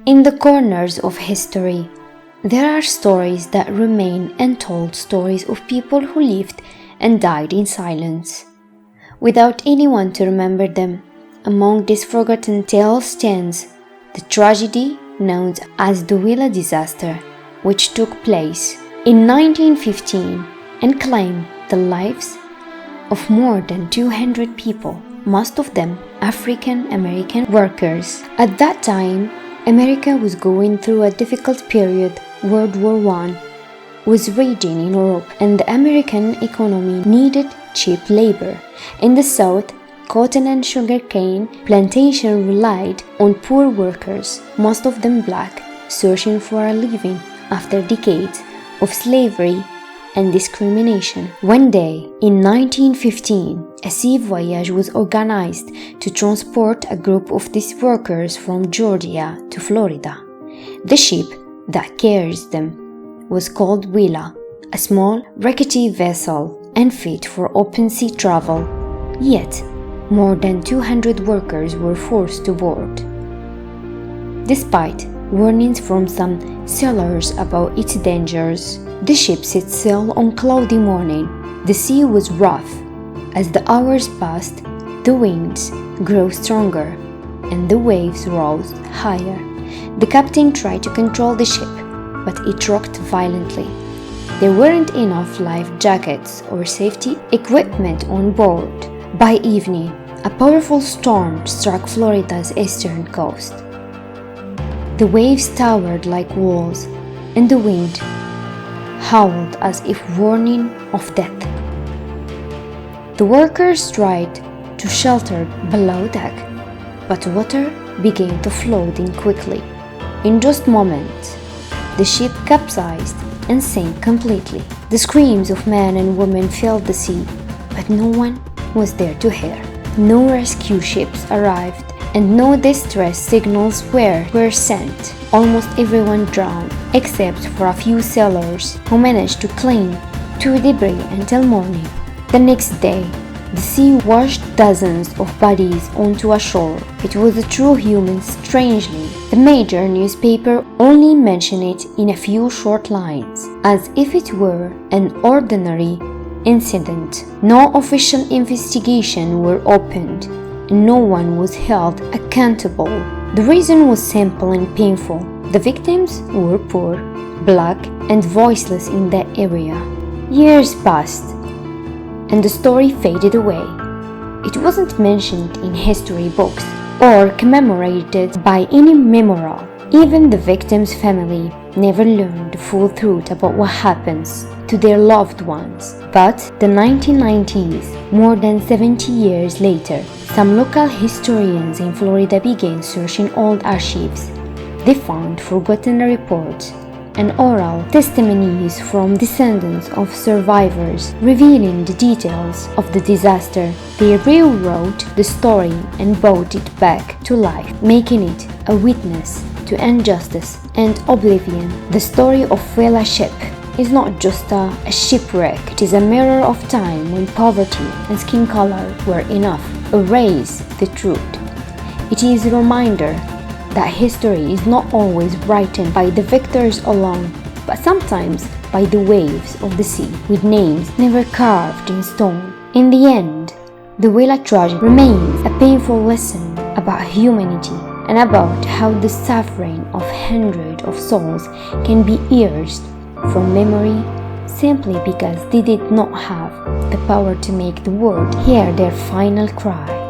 In the corners of history, there are stories that remain untold, stories of people who lived and died in silence, without anyone to remember them. Among these forgotten tales stands the tragedy known as the Willa disaster, which took place in 1915 and claimed the lives of more than 200 people, most of them African American workers. At that time, America was going through a difficult period. World War I was raging in Europe, and the American economy needed cheap labor. In the South, cotton and sugarcane plantation relied on poor workers, most of them black, searching for a living after decades of slavery and discrimination. One day, in 1915, a sea voyage was organized to transport a group of these workers from Georgia to Florida. The ship that carries them was called Willa, a small, rickety vessel unfit for open sea travel. Yet, more than 200 workers were forced to board. Despite warnings from some sailors about its dangers, the ship set sail on cloudy morning. The sea was rough. As the hours passed, the winds grew stronger and the waves rose higher. The captain tried to control the ship, but it rocked violently. There weren't enough life jackets or safety equipment on board. By evening, a powerful storm struck Florida's eastern coast. The waves towered like walls, and the wind howled as if warning of death. The workers tried to shelter below deck, but water began to flood in quickly. In just moments, the ship capsized and sank completely. The screams of men and women filled the sea, but no one was there to hear. No rescue ships arrived, and no distress signals were sent. Almost everyone drowned, except for a few sailors who managed to cling to debris until morning. The next day, the sea washed dozens of bodies onto a shore. It was a true human. Strangely, the major newspaper only mentioned it in a few short lines, as if it were an ordinary incident. No official investigation were opened, and no one was held accountable. The reason was simple and painful. The victims were poor, black, and voiceless in that area. Years passed, and the story faded away. It wasn't mentioned in history books or commemorated by any memorial. Even the victims' family never learned the full truth about what happens to their loved ones. But the 1990s, more than 70 years later, some local historians in Florida began searching old archives. They found forgotten reports and oral testimonies from descendants of survivors, revealing the details of the disaster. They rewrote the story and brought it back to life, making it a witness to injustice and oblivion. The story of Willa Ship is not just a shipwreck. It is a mirror of time when poverty and skin color were enough to erase the truth. It is a reminder that history is not always written by the victors alone, but sometimes by the waves of the sea, with names never carved in stone. In the end, the Willa tragedy remains a painful lesson about humanity and about how the suffering of hundreds of souls can be erased from memory simply because they did not have the power to make the world hear their final cry.